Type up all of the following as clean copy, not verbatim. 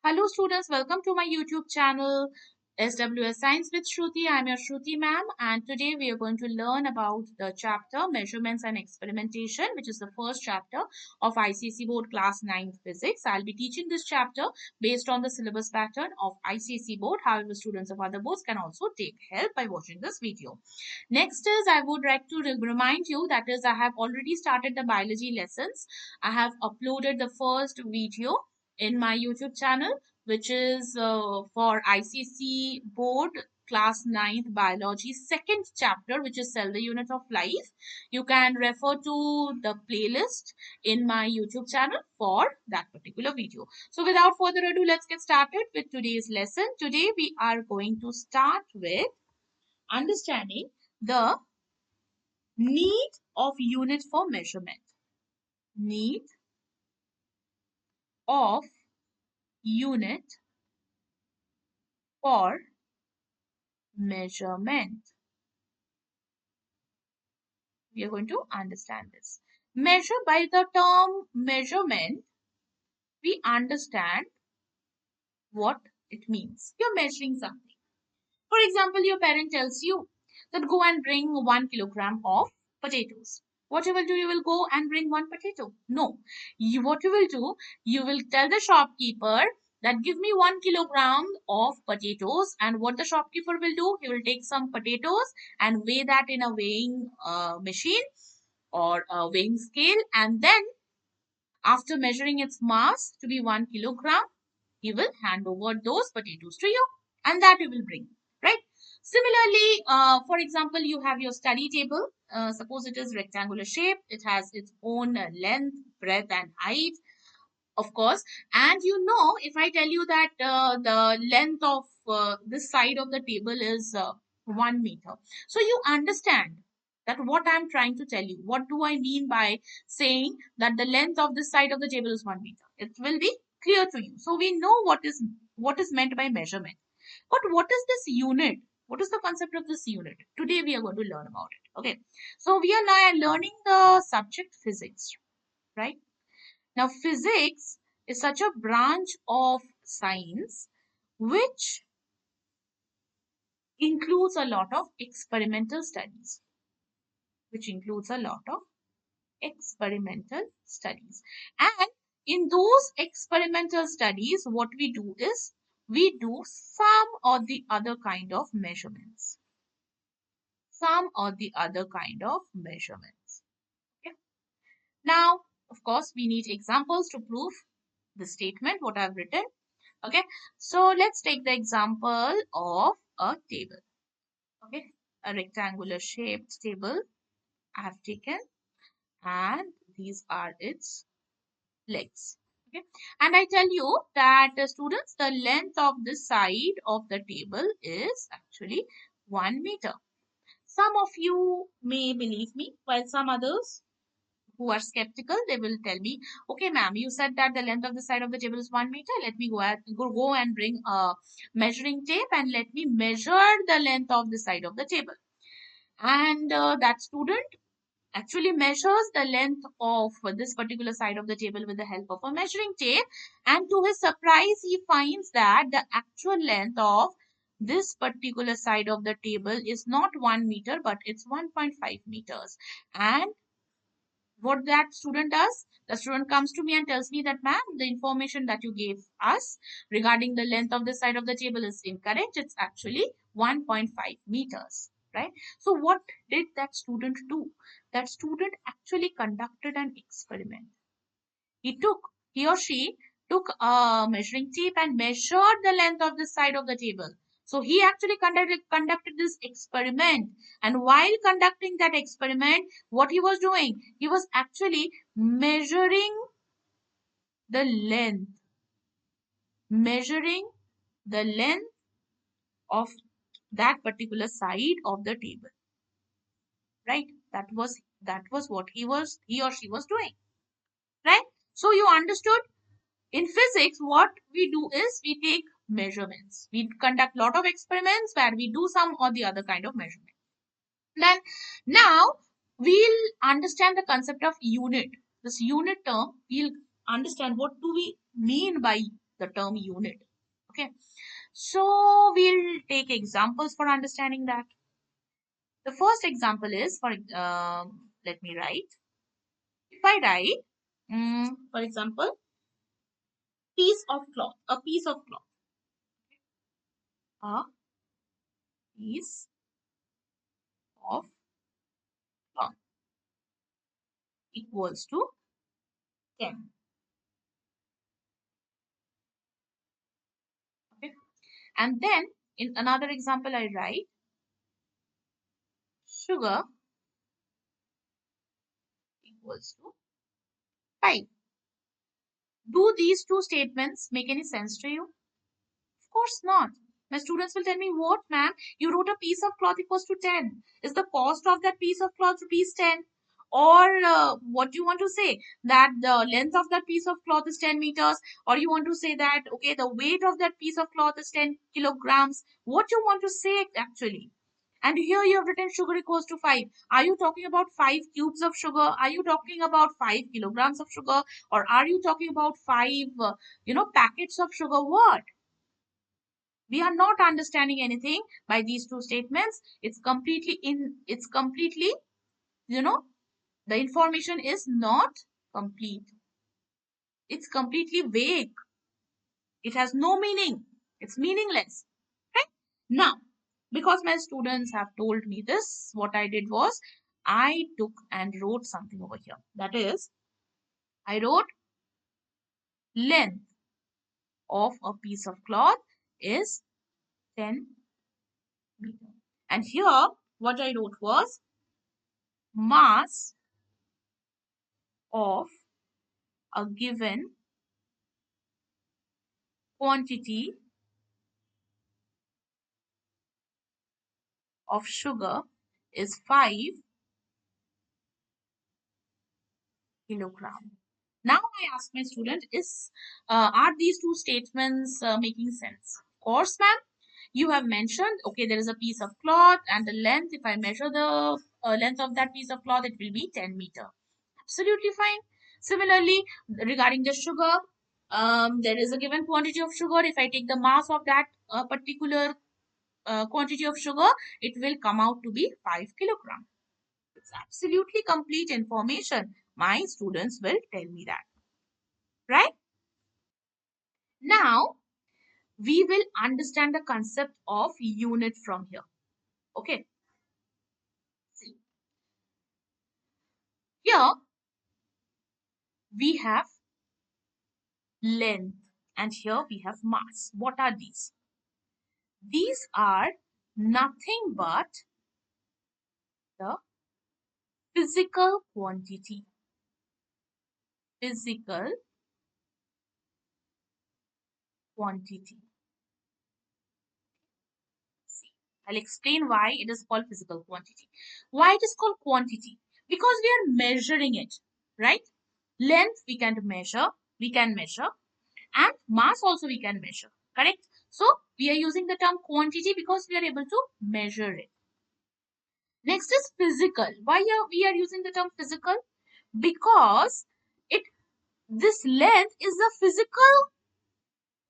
Hello students, welcome to my YouTube channel SWS Science with Shruti. I am your Shruti ma'am, and today we are going to learn about the chapter Measurements and Experimentation, which is the first chapter of ICSE Board Class 9 Physics. I'll be teaching this chapter based on the syllabus pattern of ICSE Board. However, students of other boards can also take help by watching this video. Next is I would like to remind you that is I have already started the biology lessons. I have uploaded the first video in my YouTube channel, which is for ICC Board Class 9th Biology second chapter, which is Cell the Unit of Life. You can refer to the playlist in my YouTube channel for that particular video. So without further ado, let's get started with today's lesson. Today we are going to start with understanding the need of unit for measurement. Need of unit for measurement. We are going to understand this. Measure, by the term measurement, we understand what it means. You're measuring something. For example, your parent tells you that go and bring 1 kilogram of potatoes. What you will do, you will go and bring one potato. No. What you will do, you will tell the shopkeeper that give me 1 kilogram of potatoes, and what the shopkeeper will do, he will take some potatoes and weigh that in a weighing machine or a weighing scale, and then after measuring its mass to be 1 kilogram, he will hand over those potatoes to you, and that you will bring, right? Similarly, for example, you have your study table. Suppose it is rectangular shape. It has its own length, breadth, and height, of course. And you know, if I tell you that the length of this side of the table is 1 meter, so you understand that what I'm trying to tell you. What do I mean by saying that the length of this side of the table is 1 meter? It will be clear to you. So we know what is meant by measurement. But what is this unit? What is the concept of this unit? Today we are going to learn about it. Okay. So we are now learning the subject physics, right? Now, physics is such a branch of science which includes a lot of experimental studies. Which includes a lot of experimental studies. And in those experimental studies, what we do is we do some or the other kind of measurements. Some or the other kind of measurements. Okay. Now, of course, we need examples to prove the statement, what I've written. Okay, so let's take the example of a table. Okay, a rectangular shaped table I have taken, and these are its legs. Okay, and I tell you that students, the length of this side of the table is actually 1 meter. Some of you may believe me, while some others who are skeptical, they will tell me, okay, ma'am, you said that the length of the side of the table is 1 meter. Let me go and bring a measuring tape and let me measure the length of the side of the table. And that student actually measures the length of this particular side of the table with the help of a measuring tape. And to his surprise, he finds that the actual length of this particular side of the table is not 1 meter, but it's 1.5 meters. And what that student does, the student comes to me and tells me that, ma'am, the information that you gave us regarding the length of the side of the table is incorrect. It's actually 1.5 meters, right? So what did that student do? That student actually conducted an experiment. He or she took a measuring tape and measured the length of the side of the table. So he actually conducted this experiment. And while conducting that experiment, what he was doing? He was actually measuring the length. Measuring the length of that particular side of the table. Right? That was what he or she was doing. Right? So you understood? In physics, what we do is we take measurements. We conduct a lot of experiments where we do some or the other kind of measurement. Then now we'll understand the concept of unit. This unit term, we'll understand what do we mean by the term unit. Okay. So we'll take examples for understanding that. The first example is for let me write. If I write, for example, piece of cloth, a piece of cloth, a piece of cloth equals to 10. Okay. And then in another example, I write sugar equals to 5. Do these two statements make any sense to you? Of course not. My students will tell me, what, ma'am? You wrote a piece of cloth equals to 10. Is the cost of that piece of cloth rupees 10? Or what do you want to say? That the length of that piece of cloth is 10 meters? Or you want to say that, okay, the weight of that piece of cloth is 10 kilograms? What you want to say actually? And here you have written sugar equals to 5. Are you talking about 5 cubes of sugar? Are you talking about 5 kilograms of sugar? Or are you talking about 5, packets of sugar? What? We are not understanding anything by these two statements. It's completely, you know, the information is not complete. It's completely vague. It has no meaning. It's meaningless. Right? Now, because my students have told me this, what I did was I took and wrote something over here. That is, I wrote length of a piece of cloth is 10 meters. And here, what I wrote was mass of a given quantity of sugar is 5 kilogram. Now I ask my student, are these two statements making sense? Of course, ma'am. You have mentioned, okay, there is a piece of cloth and the length, if I measure the length of that piece of cloth, it will be 10 meter. Absolutely fine. Similarly, regarding the sugar, there is a given quantity of sugar. If I take the mass of that particular quantity of sugar, it will come out to be 5 kilogram. It's absolutely complete information. My students will tell me that. Right? Now, we will understand the concept of unit from here. Okay. See, here we have length and here we have mass. What are these? These are nothing but the physical quantity. Physical quantity. See, I'll explain why it is called physical quantity. Why it is called quantity? Because we are measuring it, right? Length we can measure, and mass also we can measure, correct? So we are using the term quantity because we are able to measure it. Next is physical. Why are we are using the term physical? Because it this length is the physical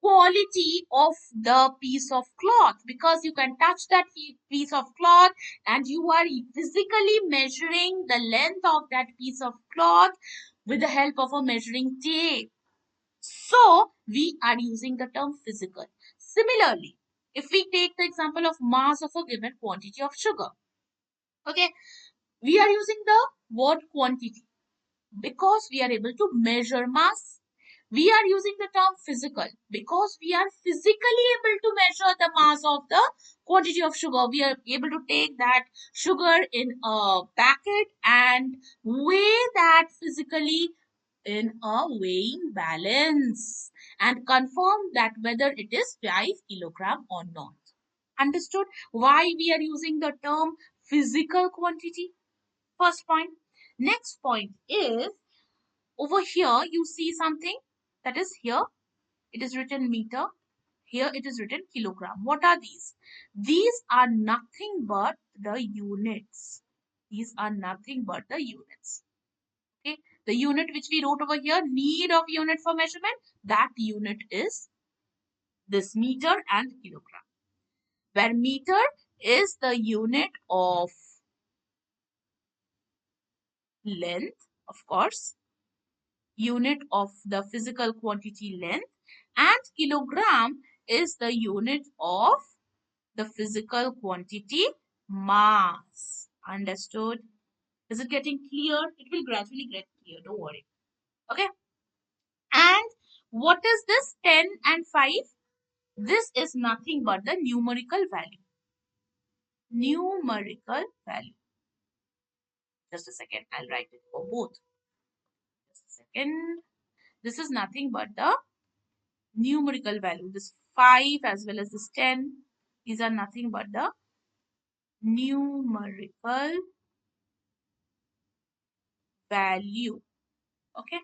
quality of the piece of cloth, because you can touch that piece of cloth and you are physically measuring the length of that piece of cloth with the help of a measuring tape. So we are using the term physical. Similarly, if we take the example of mass of a given quantity of sugar, okay, we are using the word quantity because we are able to measure mass. We are using the term physical because we are physically able to measure the mass of the quantity of sugar. We are able to take that sugar in a packet and weigh that physically in a weighing balance and confirm that whether it is 5 kilogram or not. Understood why we are using the term physical quantity? First point. Next point is, over here you see something, that is here it is written meter, here it is written kilogram. What are these? These are nothing but the units. These are nothing but the units. Okay, the unit which we wrote over here, need of unit for measurement, that unit is this meter and kilogram, where meter is the unit of length, of course, unit of the physical quantity length, and kilogram is the unit of the physical quantity mass. Understood? Is it getting clear? It will gradually get clear, don't worry. Okay. And what is this 10 and 5? This is nothing but the numerical value. Numerical value. Just a second, I'll write it for both. Just a second. This is nothing but the numerical value. This 5 as well as this 10, these are nothing but the numerical value. Okay,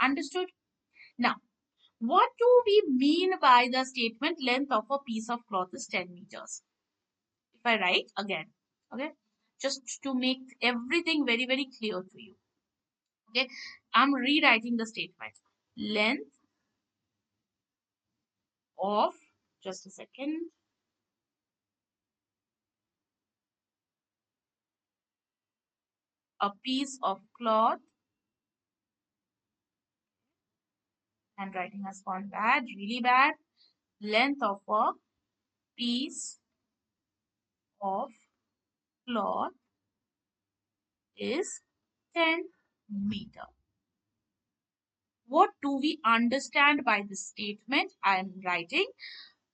understood? Now, what do we mean by the statement length of a piece of cloth is 10 meters? If I write again, okay, just to make everything very, very clear to you. Okay, I'm rewriting the statement. Length of, just a second, a piece of cloth. Handwriting has gone bad, really bad. Length of a piece of cloth is 10 meter. What do we understand by this statement? I am writing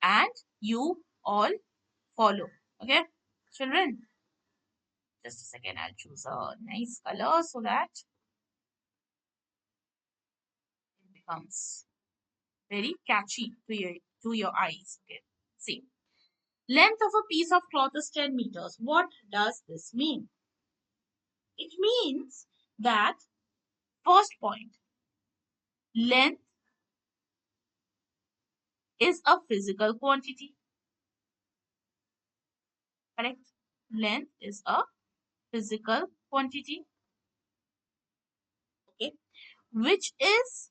and you all follow. Okay, children? Just a second, I'll choose a nice color so that it becomes very catchy to your eyes. Okay, see. Length of a piece of cloth is 10 meters. What does this mean? It means that, first point, length is a physical quantity. Correct? Length is a physical quantity. Okay. Which is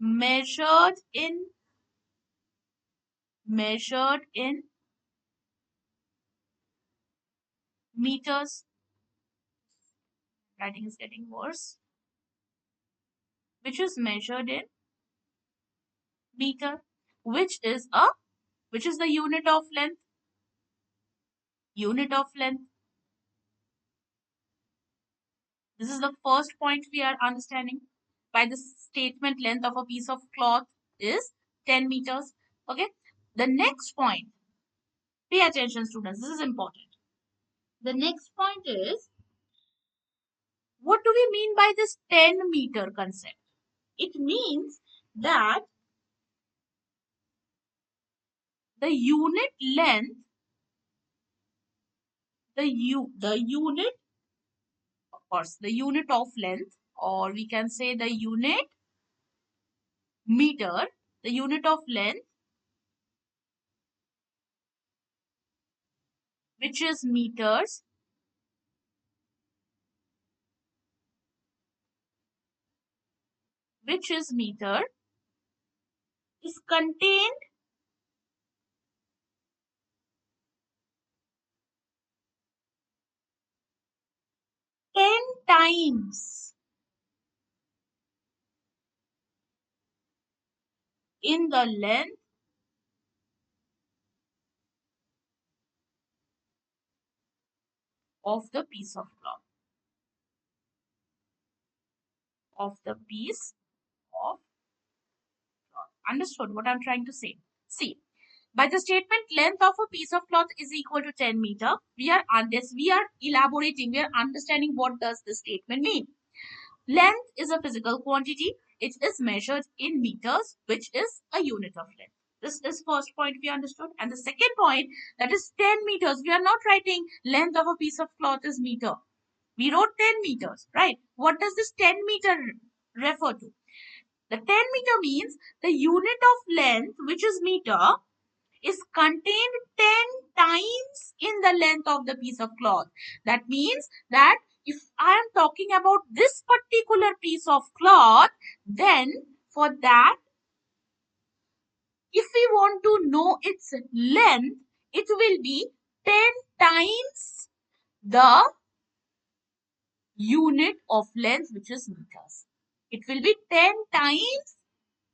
measured in meters. Writing is getting worse. Which is measured in meter. Which is the unit of length. Unit of length. This is the first point we are understanding by the statement length of a piece of cloth is 10 meters. Okay. The next point, pay attention students, this is important. The next point is, what do we mean by this 10-meter concept? It means that the unit length, the unit, of course, the unit of length, or we can say the unit meter, the unit of length, which is meters, is contained ten times in the length of the piece of cloth. Of the piece of cloth. Understood what I'm trying to say? See, by the statement length of a piece of cloth is equal to 10 meter, we are elaborating, we are understanding what does this statement mean. Length is a physical quantity. It is measured in meters, which is a unit of length. This is first point we understood. And the second point, that is 10 meters. We are not writing length of a piece of cloth is meter. We wrote 10 meters, right? What does this 10 meter refer to? The 10 meter means the unit of length, which is meter, is contained 10 times in the length of the piece of cloth. That means that if I am talking about this particular piece of cloth, then for that, if we want to know its length, it will be 10 times the unit of length, which is meters. It will be 10 times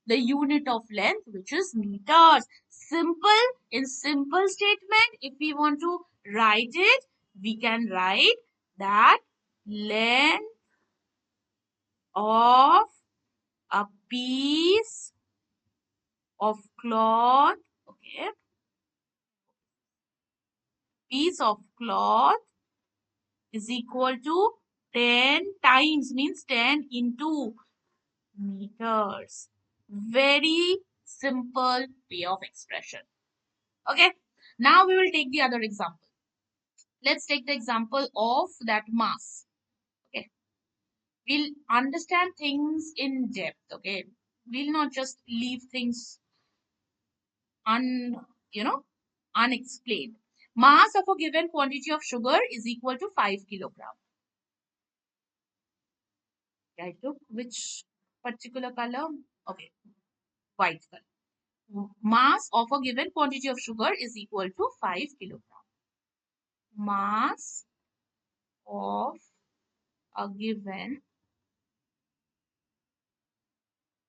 the unit of length, which is meters. Simple, in simple statement, if we want to write it, we can write that length of a piece of cloth, okay, piece of cloth is equal to 10 times, means 10 into meters. Very simple way of expression. Okay, now we will take the other example. Let's take the example of that mass. Okay, we'll understand things in depth. Okay, we'll not just leave things un you know unexplained. Mass of a given quantity of sugar is equal to 5 kilogram. I took which particular color? Okay, white color. Mass of a given quantity of sugar is equal to 5 kilogram. Mass of a given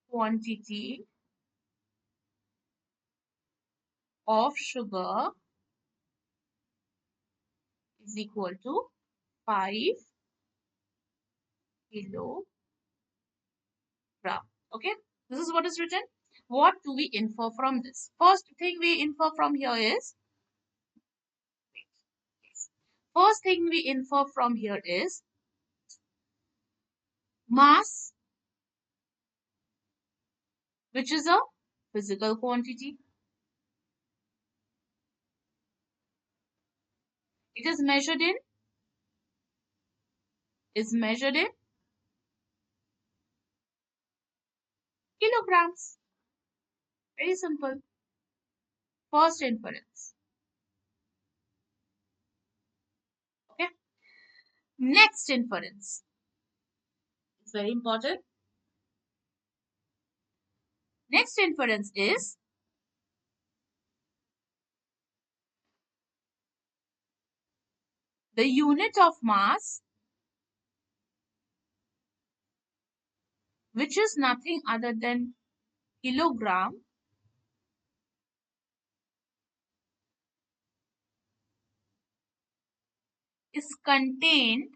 quantity of sugar is equal to 5 kilogram. Okay, this is what is written. What do we infer from this? First thing we infer from here is, first thing we infer from here is mass, which is a physical quantity. It is measured in kilograms. Very simple. First inference. Okay. Next inference. It's very important. Next inference is the unit of mass, which is nothing other than kilogram, is contained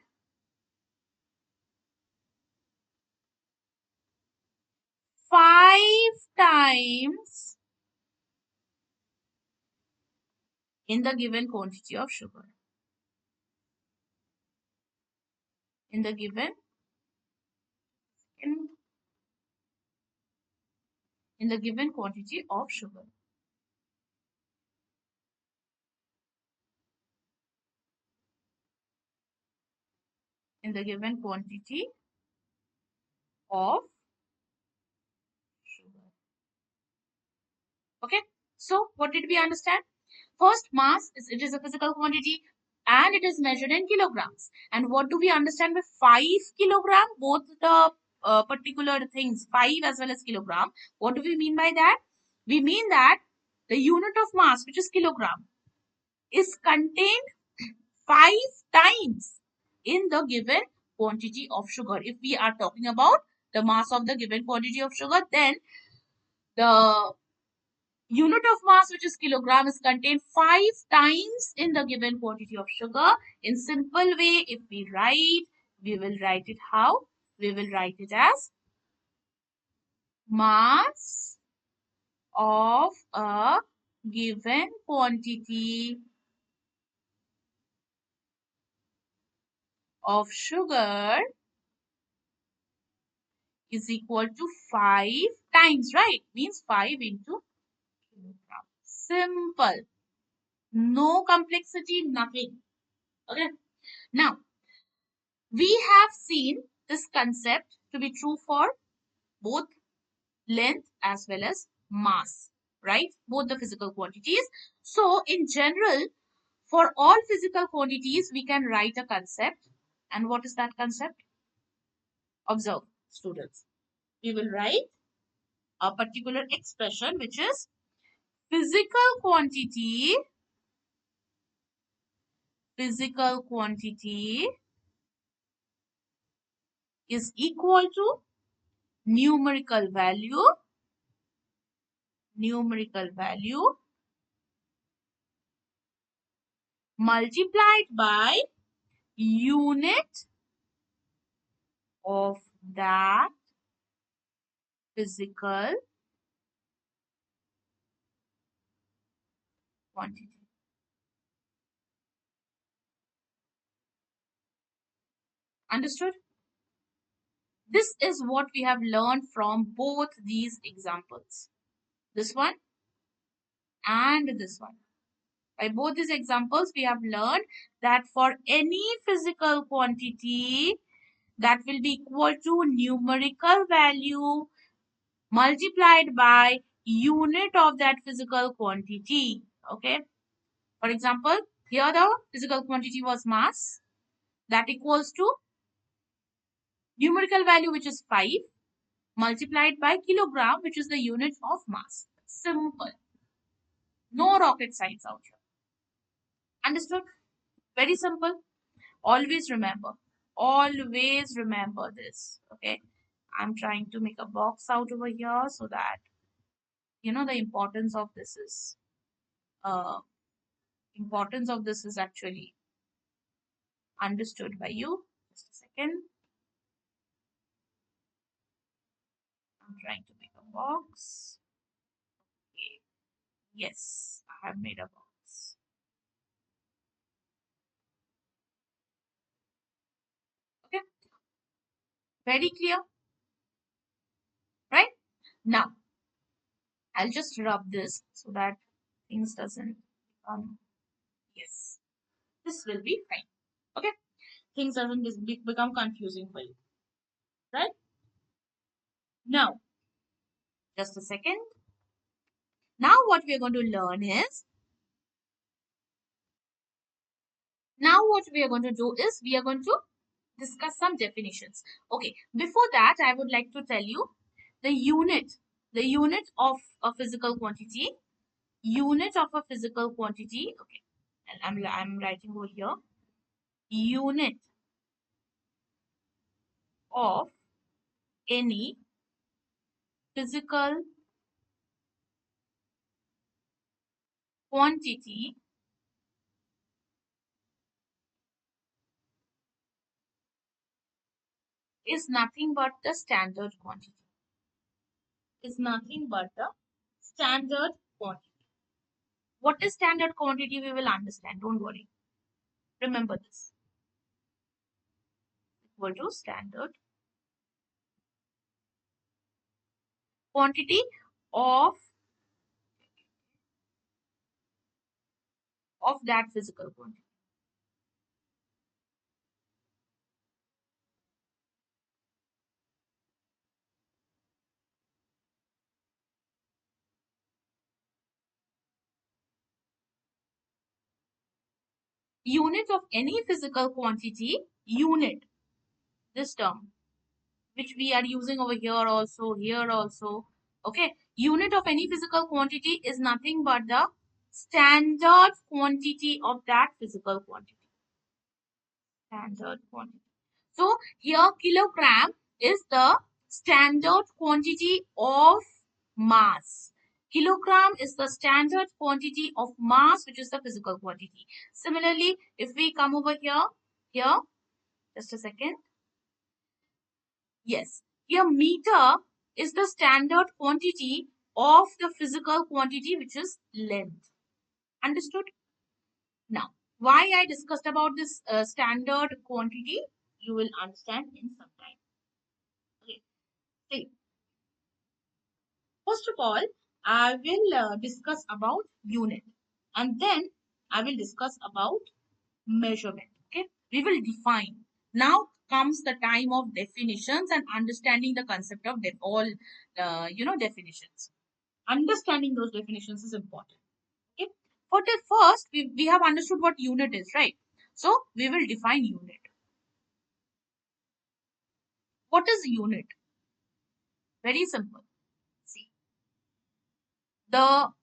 5 times in the given quantity of sugar. In the given quantity of sugar. In the given quantity of sugar. Okay. So what did we understand? First, mass is, it is a physical quantity and it is measured in kilograms. And what do we understand by 5 kilogram? Both the particular things, 5 as well as kilogram. What do we mean by that? We mean that the unit of mass, which is kilogram, is contained 5 times in the given quantity of sugar. If we are talking about the mass of the given quantity of sugar, then the unit of mass, which is kilogram, is contained 5 times in the given quantity of sugar. In simple way, if we write, we will write it how? We will write it as mass of a given quantity of sugar is equal to 5 times, right? Means 5 into kilogram. Simple. No complexity, nothing. Okay. Now, we have seen this concept to be true for both length as well as mass, right? Both the physical quantities. So, in general, for all physical quantities, we can write a concept. And what is that concept? Observe, students. We will write a particular expression, which is physical quantity is equal to numerical value multiplied by unit of that physical quantity. Understood? This is what we have learned from both these examples. This one and this one. By both these examples, we have learned that for any physical quantity, that will be equal to numerical value multiplied by unit of that physical quantity. Okay. For example, here the physical quantity was mass. That equals to numerical value, which is 5, multiplied by kilogram, which is the unit of mass. Simple. No rocket science out here. Understood? Very simple. Always remember. Always remember this. Okay. I'm trying to make a box out over here so that the uh importance of this is actually understood by you. Just a second. I'm trying to make a box. Okay. Yes, I have made a box. Okay. Very clear, right? Now I'll just rub this so that things doesn't yes. This will be fine. Okay. Things doesn't become confusing for you. Right? Now, just a second. Now what we are going to learn is now what we are going to do is we are going to discuss some definitions. Okay, before that, I would like to tell you the unit of a physical quantity, okay, and I'm writing over here, unit of any physical quantity is nothing but the standard quantity. Is nothing but the standard quantity. What is standard quantity? We will understand. Don't worry. Remember this. Equal to standard quantity of that physical quantity. Unit of any physical quantity, unit, this term, which we are using over here also. Okay, unit of any physical quantity is nothing but the standard quantity of that physical quantity. Standard quantity. So here kilogram is the standard quantity of mass. Kilogram is the standard quantity of mass, which is the physical quantity. Similarly, if we come over here, just a second. Yes, here meter is the standard quantity of the physical quantity, which is length. Understood? Now, why I discussed about this standard quantity, you will understand in some time. Okay. See, first of all, I will discuss about unit, and then I will discuss about measurement. Okay, we will define. Now comes the time of definitions and understanding the concept of all definitions. Understanding those definitions is important. Okay, for the first, we have understood what unit is, right? So we will define unit. What is unit? Very simple. See, the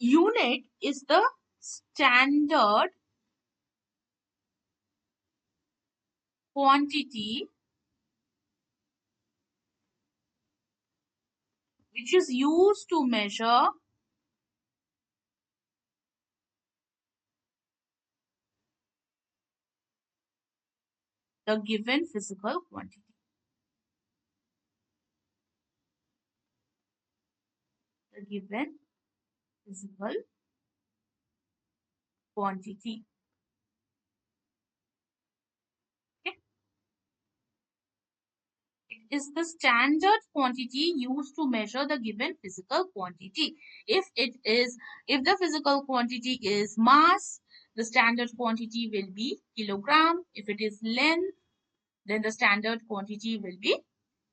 unit is the standard quantity which is used to measure the given physical quantity. The given physical quantity. Okay. It is the standard quantity used to measure the given physical quantity. If the physical quantity is mass, the standard quantity will be kilogram. If it is length, then the standard quantity will be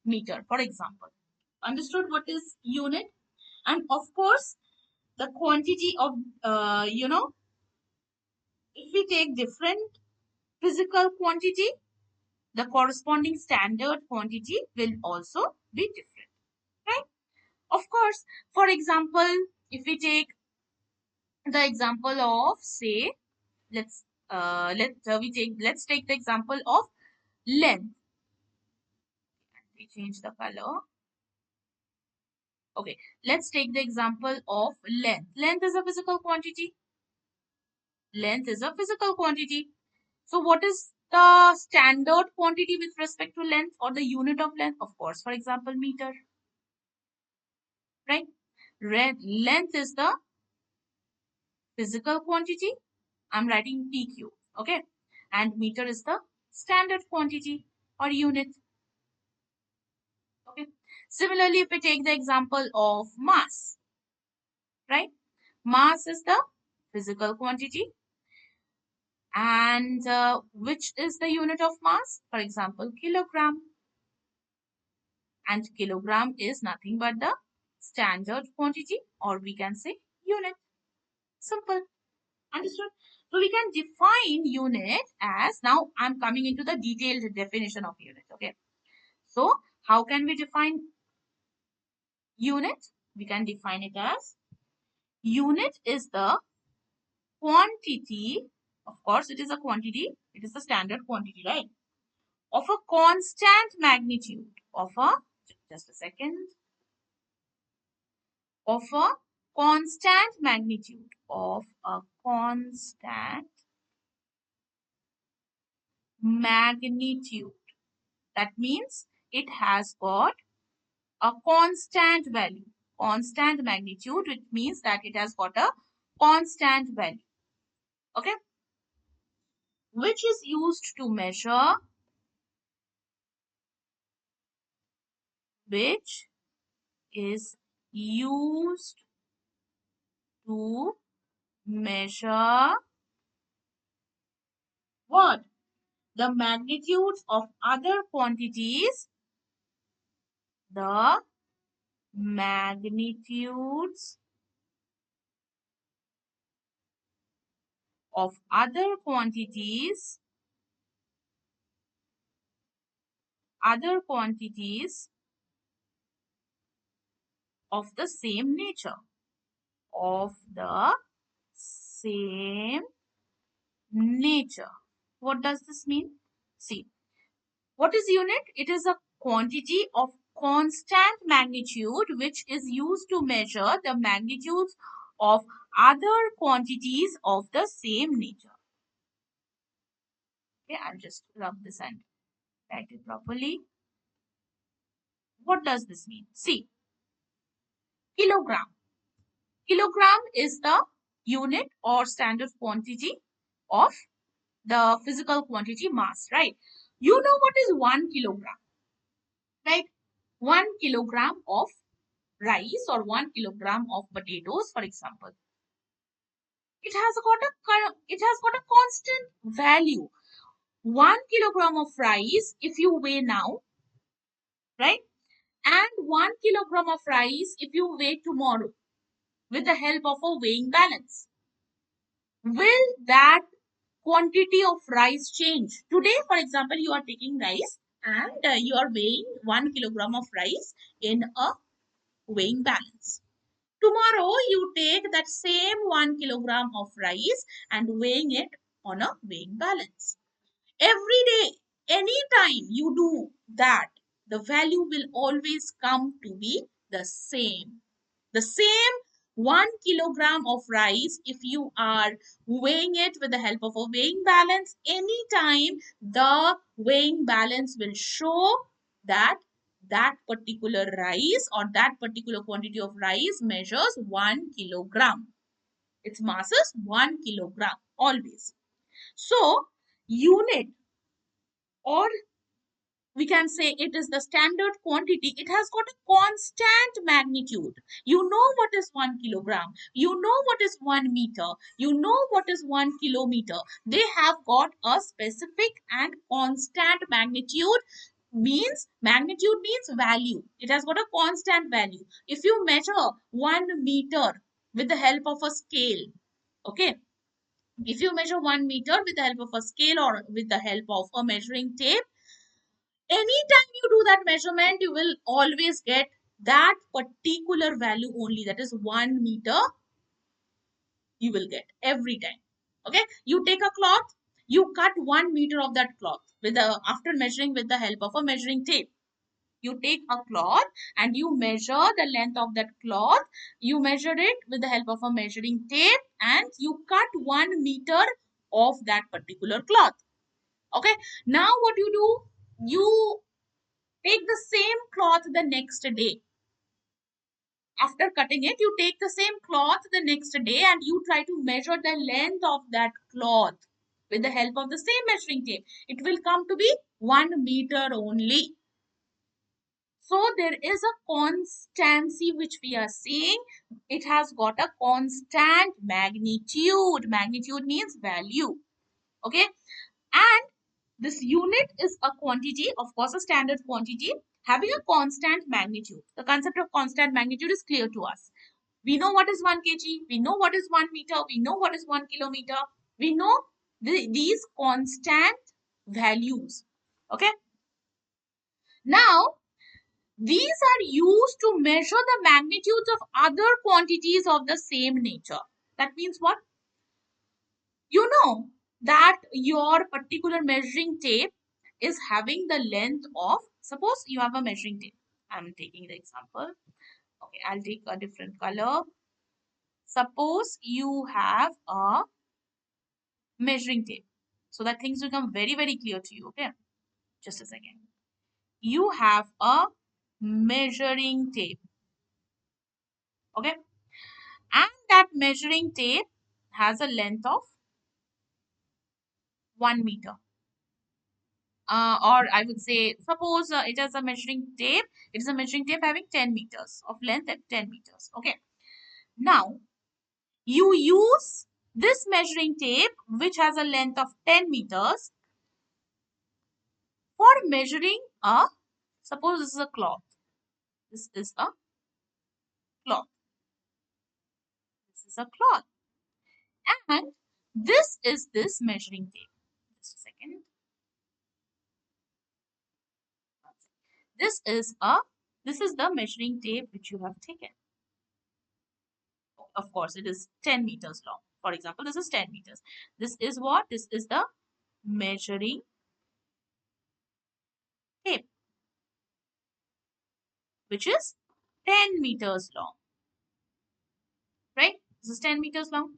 meter, for example. Understood what is unit? And of course, the quantity of, if we take different physical quantity, the corresponding standard quantity will also be different, right? Of course, for example, if we take the example of, say, let's take the example of length. We change the color. Okay, let's take the example of length. Length is a physical quantity. Length is a physical quantity. So what is the standard quantity with respect to length or the unit of length? Of course, for example, meter, right? Length is the physical quantity. I'm writing PQ, okay? And meter is the standard quantity or unit, okay? Similarly, if we take the example of mass, right? Mass is the physical quantity. And which is the unit of mass? For example, kilogram. And kilogram is nothing but the standard quantity, or we can say unit. Simple. Understood? So we can define unit as, now I'm coming into the detailed definition of unit. Okay. So how can we define unit? We can define it as unit is the quantity. Of course, it is a quantity. It is the standard quantity, right? Of a constant magnitude of a, just a second, of a constant magnitude of a constant magnitude. That means it has got a constant value. Constant magnitude, which means that it has got a constant value. Okay. Which is used to measure, which is used to measure what? The magnitudes of other quantities, the magnitudes of other quantities of the same nature, of the same nature. What does this mean? See, what is unit? It is a quantity of constant magnitude which is used to measure the magnitudes of other quantities of the same nature. Okay, I'll just rub this and write it properly. What does this mean? See, kilogram. Kilogram is the unit or standard quantity of the physical quantity mass, right? You know what is 1 kilogram, right? 1 kilogram of rice or 1 kilogram of potatoes, for example. It has got a constant value. 1 kilogram of rice, if you weigh now, right? And 1 kilogram of rice, if you weigh tomorrow with the help of a weighing balance, will that quantity of rice change? Today, for example, you are taking rice and you are weighing 1 kilogram of rice in a weighing balance. Tomorrow you take that same 1 kilogram of rice and weighing it on a weighing balance. Every day, anytime you do that, the value will always come to be the same. The same 1 kilogram of rice, if you are weighing it with the help of a weighing balance, anytime the weighing balance will show that that particular rice or that particular quantity of rice measures 1 kilogram. Its mass is 1 kilogram always. So, unit, or we can say it is the standard quantity, it has got a constant magnitude. You know what is 1 kilogram, you know what is 1 meter, you know what is 1 kilometer. They have got a specific and constant magnitude. Magnitude means value. It has got a constant value. If you measure 1 meter with the help of a scale, okay, if you measure 1 meter with the help of a scale or with the help of a measuring tape, anytime you do that measurement, you will always get that particular value only. That is 1 meter you will get every time. Okay, you take a cloth, you cut 1 meter of that cloth with the after measuring with the help of a measuring tape. You take a cloth and you measure the length of that cloth. You measure it with the help of a measuring tape and you cut 1 meter of that particular cloth. Okay, now what you do, you take the same cloth the next day. After cutting it, you take the same cloth the next day and you try to measure the length of that cloth with the help of the same measuring tape. It will come to be 1 meter only. So there is a constancy which we are seeing. It has got a constant magnitude. Magnitude means value. Okay. And this unit is a quantity, of course, a standard quantity having a constant magnitude. The concept of constant magnitude is clear to us. We know what is 1 kg, we know what is 1 meter, we know what is 1 kilometer, we know these constant values. Okay. Now, these are used to measure the magnitudes of other quantities of the same nature. That means what? You know that your particular measuring tape is having the length of, suppose you have a measuring tape. I'm taking the example. Okay, I'll take a different color. Suppose you have a measuring tape. So that things become very, very clear to you. Okay, just a second. You have a measuring tape. Okay, and that measuring tape has a length of 1 meter. Or I would say, suppose it is a measuring tape. It is a measuring tape having 10 meters of length at 10 meters. Okay. Now, you use this measuring tape, which has a length of 10 meters, for measuring a, suppose this is a cloth. This is a cloth. This is a cloth. And this is this measuring tape. Just a second. This is the measuring tape which you have taken. Of course, it is 10 meters long. For example, this is 10 meters. This is what? This is the measuring tape, which is 10 meters long. Right? This is 10 meters long.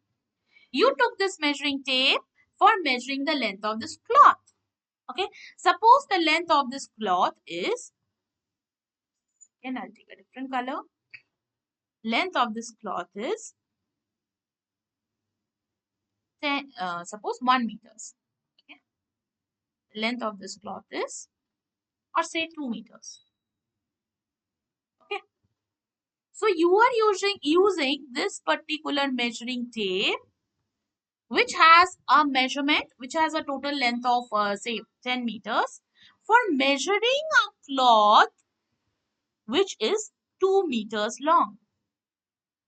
You took this measuring tape for measuring the length of this cloth. Okay. Suppose the length of this cloth is, and I'll take a different color. Length of this cloth is 10, suppose 1 meters. Okay. Length of this cloth is, or say 2 meters. Okay. So you are using this particular measuring tape, which has a measurement, which has a total length of say 10 meters, for measuring a cloth which is 2 meters long.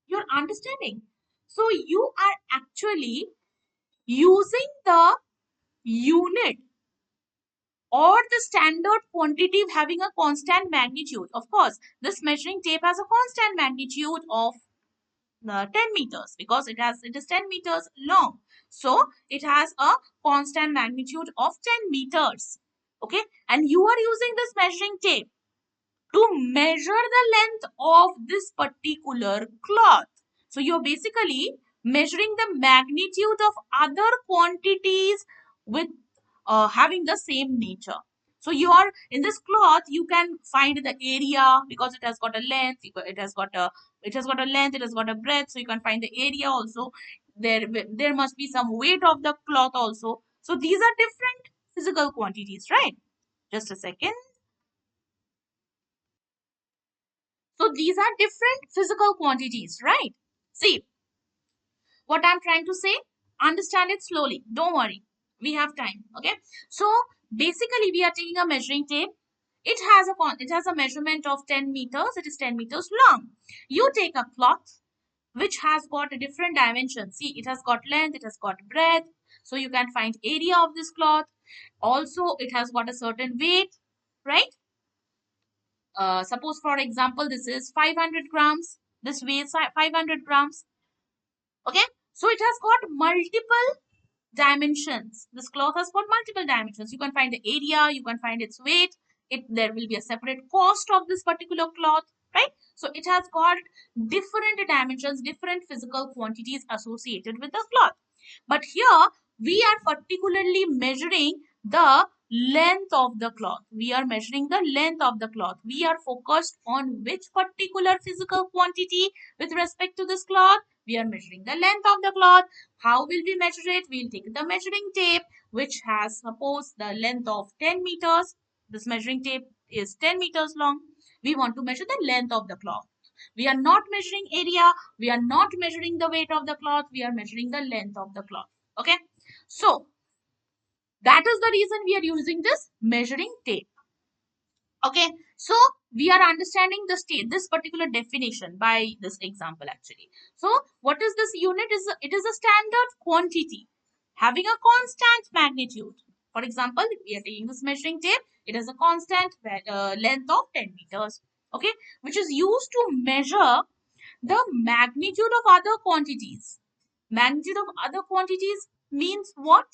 You're understanding? So you are actually using the unit or the standard quantity having a constant magnitude. Of course, this measuring tape has a constant magnitude of 10 meters, because it is 10 meters long. So it has a constant magnitude of 10 meters. Okay, and you are using this measuring tape to measure the length of this particular cloth. So you're basically measuring the magnitude of other quantities with having the same nature. So you are in this cloth, you can find the area because it has got a length, it has got a length, it has got a breadth, so you can find the area also. There must be some weight of the cloth also. So these are different physical quantities, right? Just a second. So these are different physical quantities, right? See, what I'm trying to say, understand it slowly. Don't worry. We have time. Okay. So basically we are taking a measuring tape. It has a measurement of 10 meters. It is 10 meters long. You take a cloth which has got a different dimensions. See, it has got length, it has got breadth. So you can find area of this cloth. Also, it has got a certain weight, right? Suppose for example, this is 500 grams. This weighs 500 grams. Okay, so it has got multiple dimensions. This cloth has got multiple dimensions. You can find the area, you can find its weight. There will be a separate cost of this particular cloth, right? So it has got different dimensions, different physical quantities associated with the cloth. But here we are particularly measuring the length of the cloth. We are measuring the length of the cloth. We are focused on which particular physical quantity with respect to this cloth. We are measuring the length of the cloth. How will we measure it? We'll take the measuring tape, which has, suppose, the length of 10 meters. This measuring tape is 10 meters long. We want to measure the length of the cloth. We are not measuring area. We are not measuring the weight of the cloth. We are measuring the length of the cloth. Okay. So that is the reason we are using this measuring tape. Okay. So we are understanding this particular definition by this example actually. So what is this unit? It is a standard quantity having a constant magnitude. For example, if we are taking this measuring tape, it has a constant length of 10 meters. Okay. Which is used to measure the magnitude of other quantities. Magnitude of other quantities means what?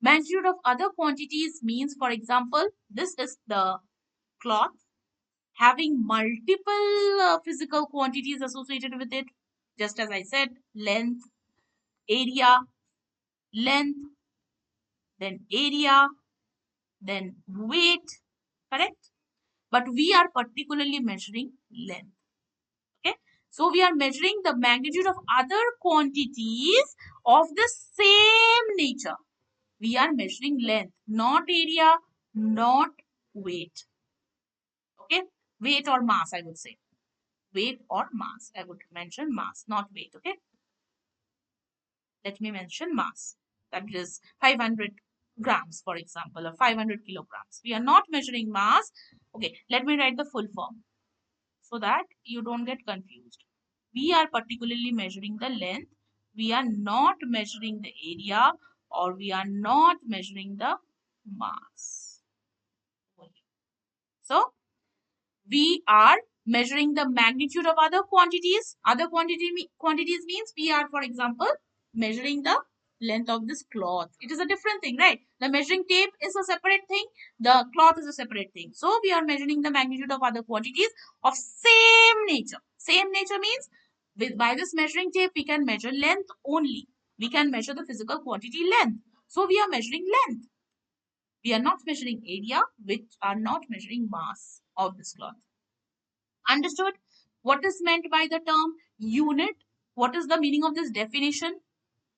Magnitude of other quantities means, for example, this is the cloth having multiple physical quantities associated with it. Just as I said, length, area, length, then area, then weight, correct? But we are particularly measuring length. Okay, so we are measuring the magnitude of other quantities of the same nature. We are measuring length, not area, not weight. Okay, weight or mass, I would say. Weight or mass. I would mention mass, not weight. Okay, let me mention mass. That is 500 grams, for example, or 500 kilograms. We are not measuring mass. Okay, let me write the full form so that you don't get confused. We are particularly measuring the length. We are not measuring the area, or we are not measuring the mass. So we are measuring the magnitude of other quantities. Quantities means we are, for example, measuring the length of this cloth. It is a different thing, right? The measuring tape is a separate thing. The cloth is a separate thing. So we are measuring the magnitude of other quantities of same nature. Same nature means by this measuring tape, we can measure length only. We can measure the physical quantity length. So we are measuring length. We are not measuring area, which are not measuring mass of this cloth. Understood? What is meant by the term unit? What is the meaning of this definition?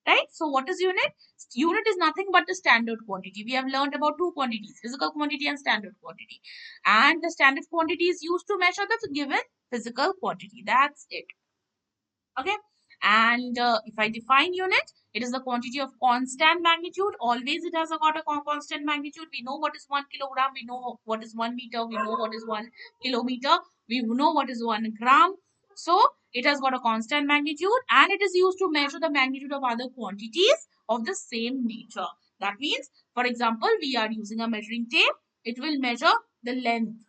Right? So what is unit? Unit is nothing but the standard quantity. We have learned about two quantities, physical quantity and standard quantity. And the standard quantity is used to measure the given physical quantity. That's it. Okay. And if I define unit, it is the quantity of constant magnitude. Always it has got a constant magnitude. We know what is 1 kilogram. We know what is 1 meter. We know what is 1 kilometer. We know what is 1 gram. So it has got a constant magnitude, and it is used to measure the magnitude of other quantities of the same nature. That means, for example, we are using a measuring tape. It will measure the length.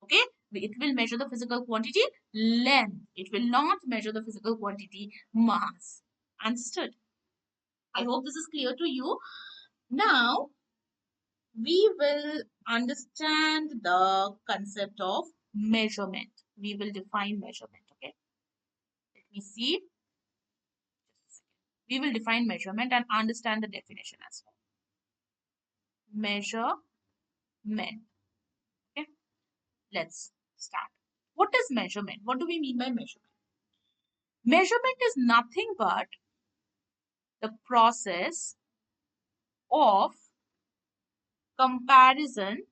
Okay, it will measure the physical quantity length. It will not measure the physical quantity mass. Understood? I hope this is clear to you. Now, we will understand the concept of measurement. We will define measurement. Okay. Let me see. We will define measurement and understand the definition as well. Measurement. Okay. Let's start. What is measurement? What do we mean by measurement? Measurement is nothing but the process of comparison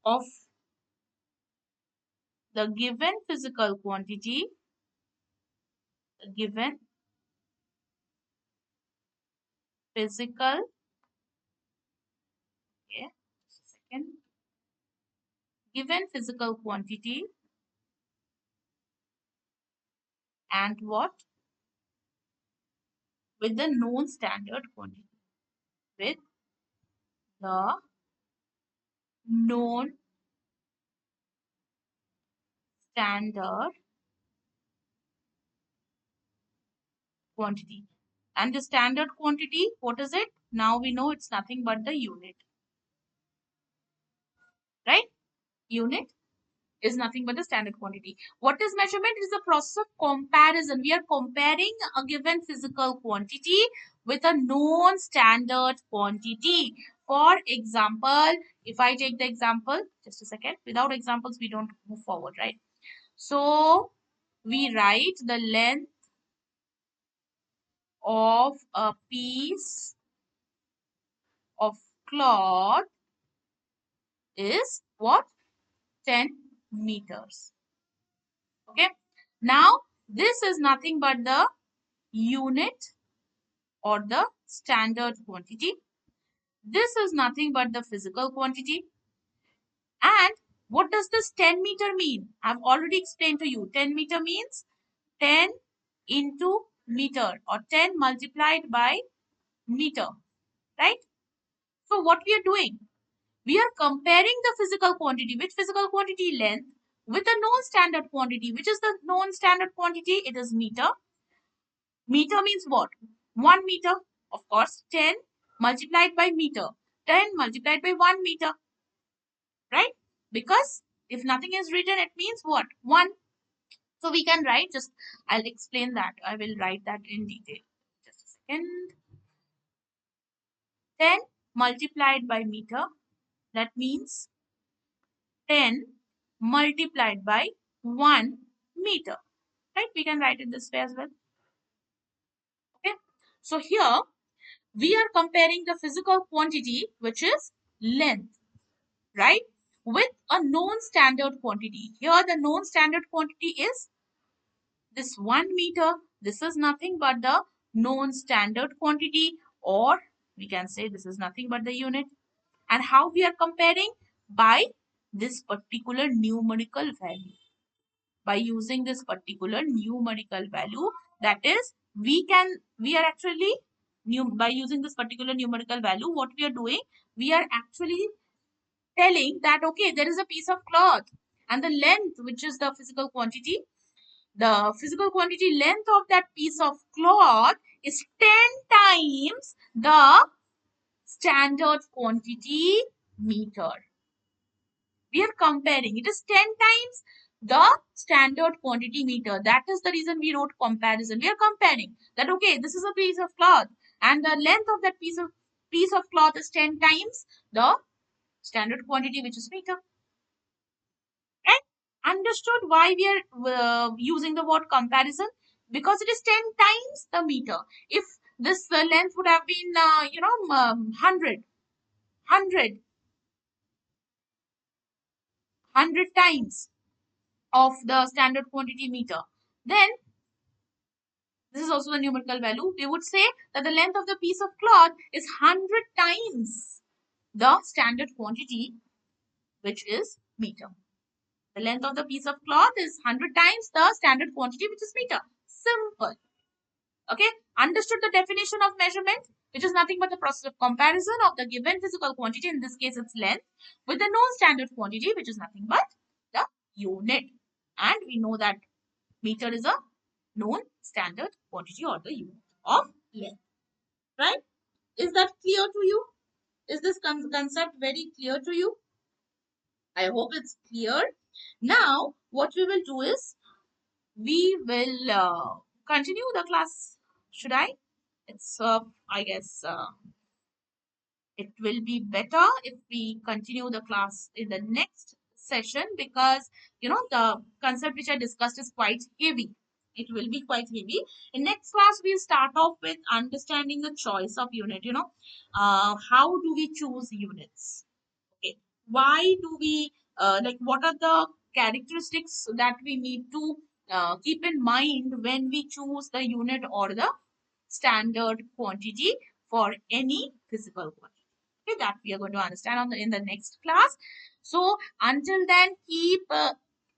of the given physical quantity, given physical, okay, just a second, given physical quantity and what? With the known standard quantity. With the known standard quantity. And the standard quantity, what is it? Now we know it's nothing but the unit. Right? Unit is nothing but the standard quantity. What is measurement? It is a process of comparison. We are comparing a given physical quantity with a known standard quantity. For example, if I take the example, just a second, without examples, we don't move forward, right? So, we write the length of a piece of cloth is what? 10 meters. Okay. Now, this is nothing but the unit or the standard quantity. This is nothing but the physical quantity. And what does this 10 meter mean? I've already explained to you. 10 meter means 10 into meter or 10 multiplied by meter, right? So what we are doing? We are comparing the physical quantity, which physical quantity? Length, with a known standard quantity. Which is the known standard quantity? It is meter. Meter means what? 1 meter. Of course, 10 multiplied by meter. 10 multiplied by 1 meter. Right? Because if nothing is written, it means what? 1. So we can write, just I'll explain that. I will write that in detail. Just a second. 10 multiplied by meter. That means 10 multiplied by 1 meter. Right? We can write it this way as well. Okay. So here we are comparing the physical quantity, which is length, right, with a known standard quantity. Here the known standard quantity is this 1 meter. This is nothing but the known standard quantity, or we can say this is nothing but the unit. And how we are comparing? By this particular numerical value. By using this particular numerical value, that is, we are actually by using this particular numerical value, what we are doing, we are actually telling that okay, there is a piece of cloth and the length, which is the physical quantity, the physical quantity length of that piece of cloth is 10 times the standard quantity meter. We are comparing, it is 10 times the standard quantity meter. That is the reason we wrote comparison. We are comparing that okay, this is a piece of cloth and the length of that piece of cloth is 10 times the standard quantity, which is meter. Right? Understood why we are using the word comparison? Because it is 10 times the meter. If this length would have been 100 times of the standard quantity meter, then this is also the numerical value. We would say that the length of the piece of cloth is 100 times the standard quantity, which is meter. The length of the piece of cloth is 100 times the standard quantity, which is meter. Simple. Okay. Understood the definition of measurement? which is nothing but the process of comparison of the given physical quantity, in this case it's length, with the known standard quantity, which is nothing but the unit. And we know that meter is a known standard quantity or the unit of length, right? Is that clear to you? Is this concept very clear to you? I hope it's clear. Now, what we will do is we will continue the class. Should I? It's, I guess, it will be better if we continue the class in the next session, because the concept which I discussed is quite heavy. It will be quite heavy. In next class we'll start off with understanding the choice of unit. How do we choose units? Okay, why do we like, what are the characteristics that we need to keep in mind when we choose the unit or the standard quantity for any physical quantity? Okay, that we are going to understand in the next class. So until then, keep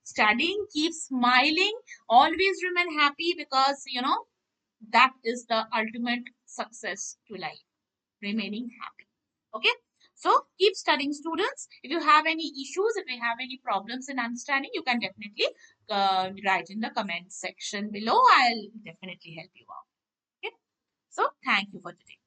studying, keep smiling, always remain happy, because that is the ultimate success to life, remaining happy. Okay, so keep studying, students. If you have any issues, if you have any problems in understanding, you can definitely write in the comment section below. I'll definitely help you out. Okay, so thank you for today.